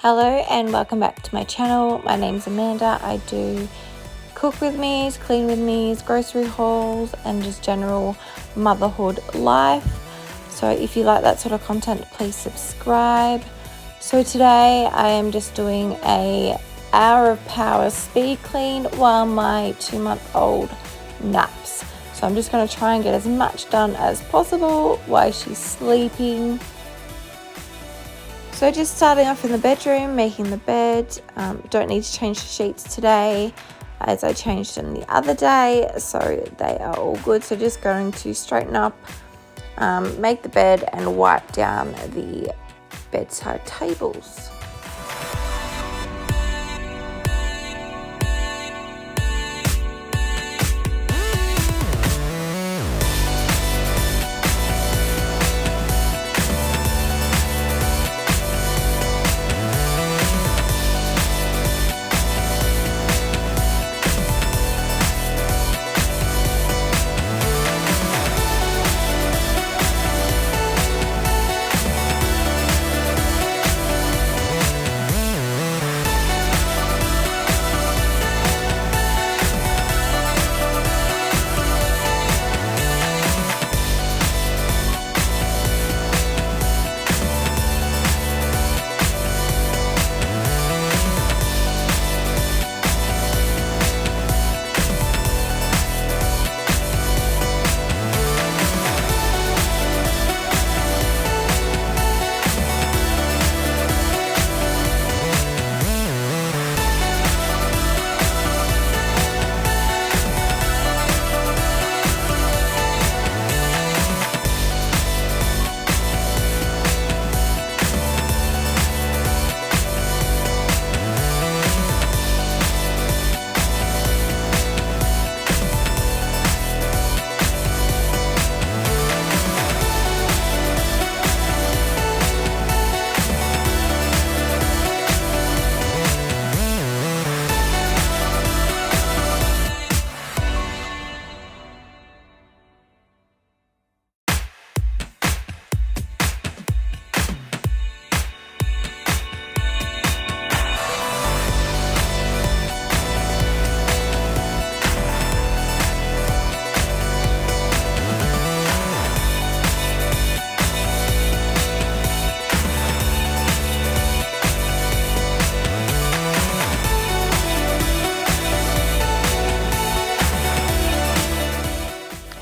Hello and welcome back to my channel. My name's Amanda. I do cook with me's, clean with me's, grocery hauls and just general motherhood life. So if you like that sort of content, please subscribe. So today I am just doing a hour of power speed clean while my 2-month-old naps. So I'm just going to try and get as much done as possible while she's sleeping. So just starting off in the bedroom, making the bed. Don't need to change the sheets today as I changed them the other day, so they are all good. So just going to straighten up, make the bed and wipe down the bedside tables.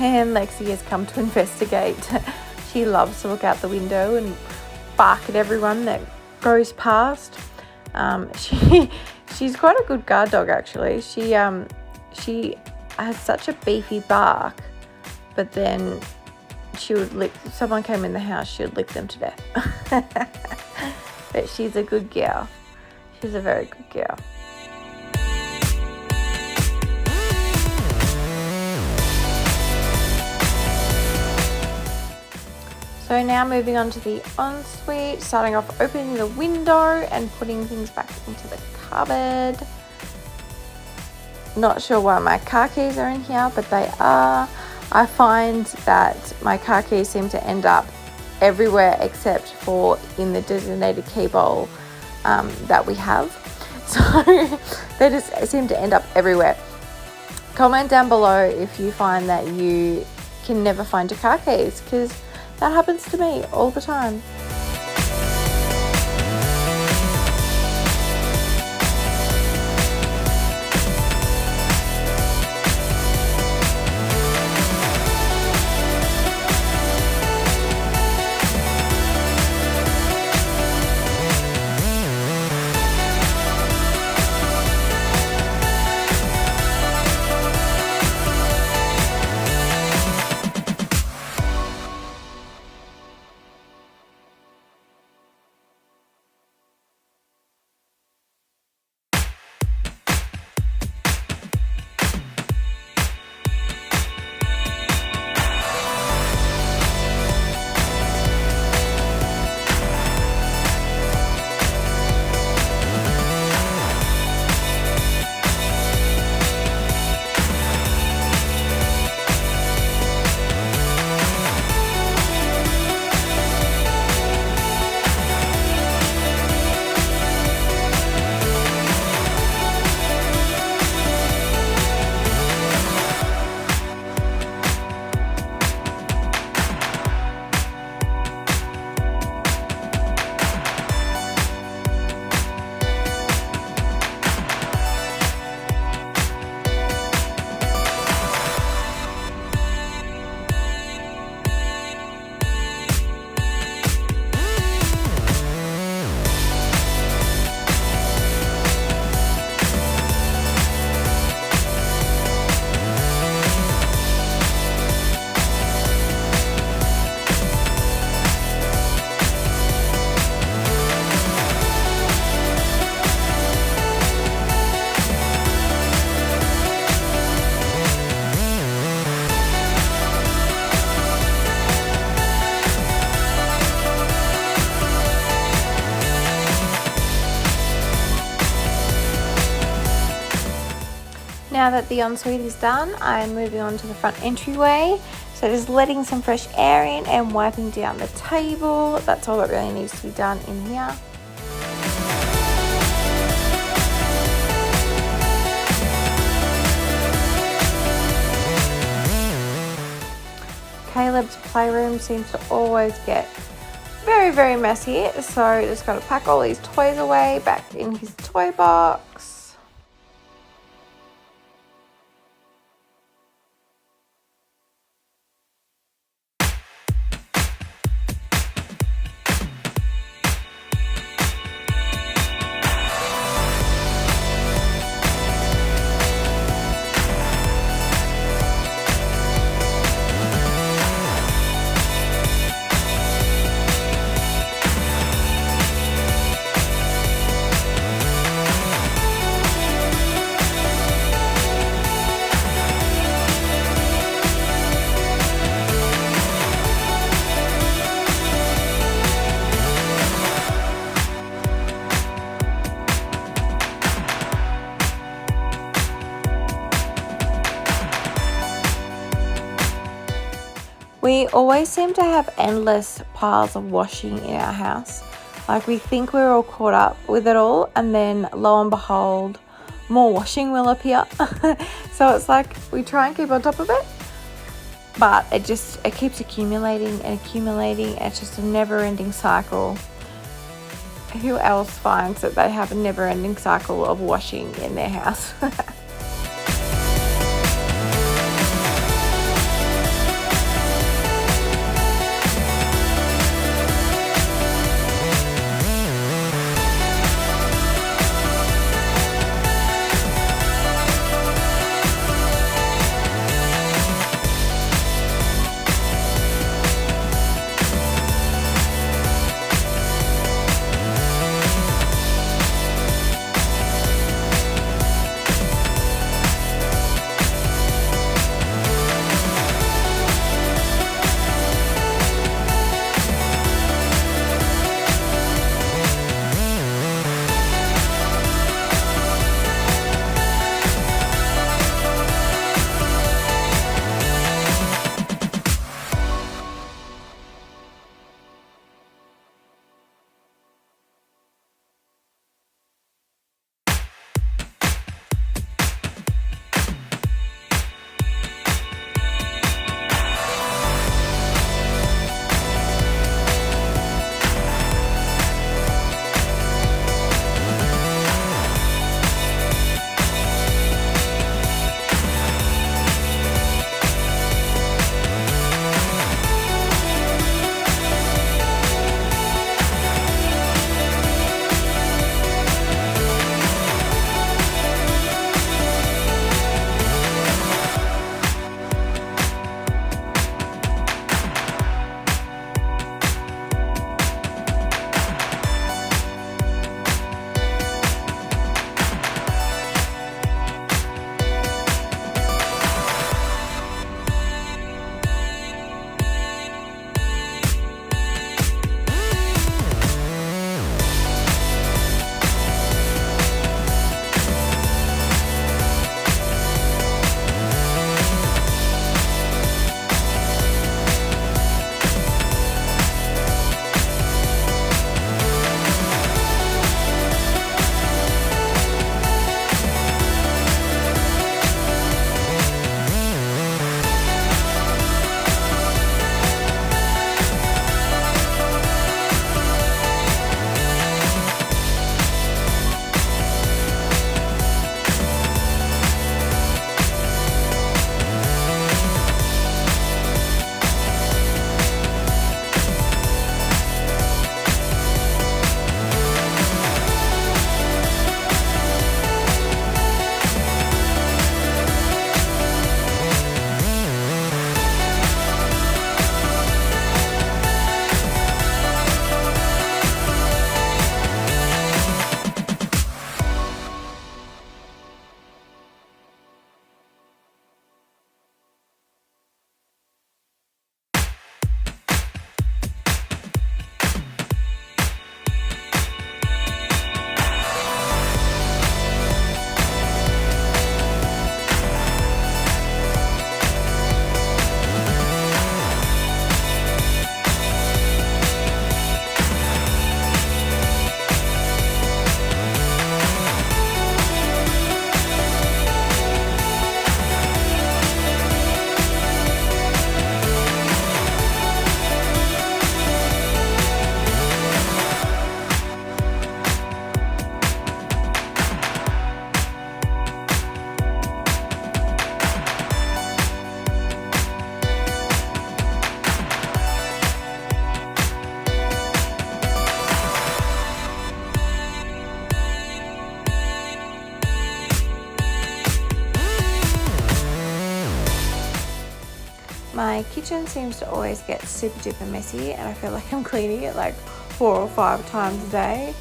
And Lexi has come to investigate. She loves to look out the window and bark at everyone that goes past. She's quite a good guard dog actually. She has such a beefy bark, but then she would lick. If someone came in the house, she would lick them to death. But she's a good girl. She's a very good girl. So now moving on to the ensuite, starting off opening the window and putting things back into the cupboard. Not sure why my car keys are in here, but they are. I find that my car keys seem to end up everywhere except for in the designated key bowl that we have. So they just seem to end up everywhere. Comment down below if you find that you can never find your car keys, because that happens to me all the time. Now that the ensuite is done, I'm moving on to the front entryway. So just letting some fresh air in and wiping down the table. That's all that really needs to be done in here. Caleb's playroom seems to always get very, very messy. So just got to pack all these toys away back in his toy box. We always seem to have endless piles of washing in our house. Like we think we're all caught up with it all, and then lo and behold, more washing will appear. So it's like we try and keep on top of it, but it keeps accumulating and accumulating. It's just a never-ending cycle. Who else finds that they have a never-ending cycle of washing in their house? My kitchen seems to always get super duper messy, and I feel like I'm cleaning it like 4 or 5 times a day.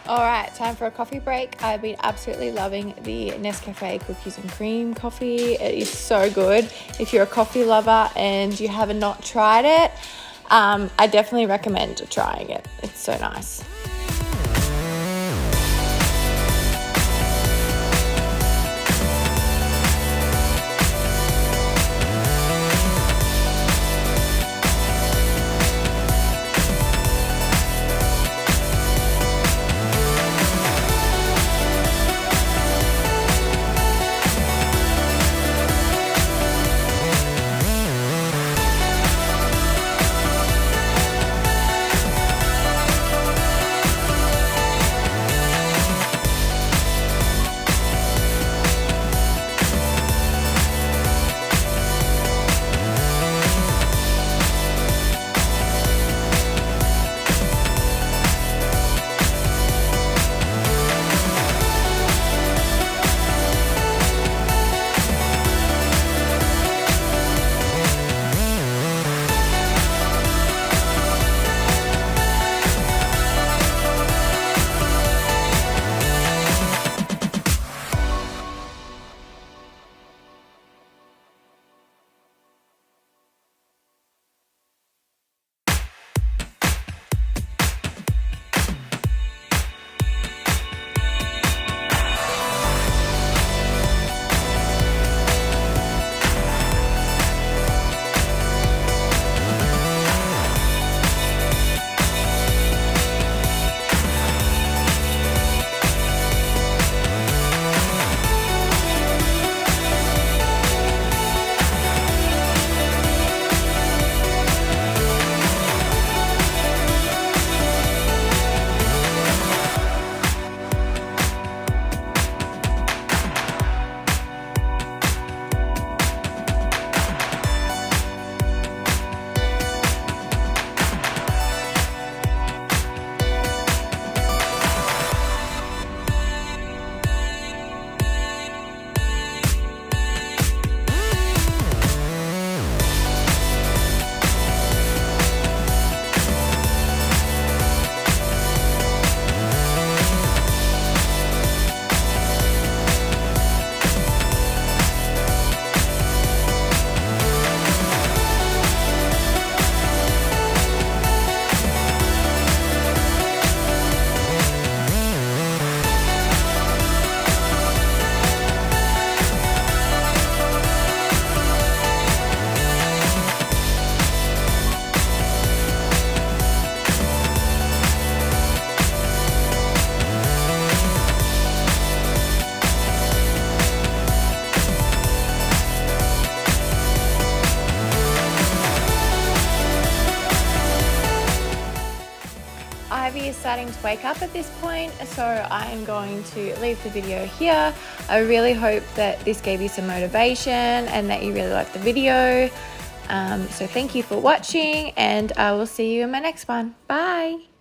Alright, time for a coffee break. I've been absolutely loving the Nescafe cookies and cream coffee. It is so good. If you're a coffee lover and you haven't not tried it, I definitely recommend trying it. It's so nice. starting to wake up at this point, so I am going to leave the video here. I really hope that this gave you some motivation and that you really liked the video. So thank you for watching, and I will see you in my next one. Bye.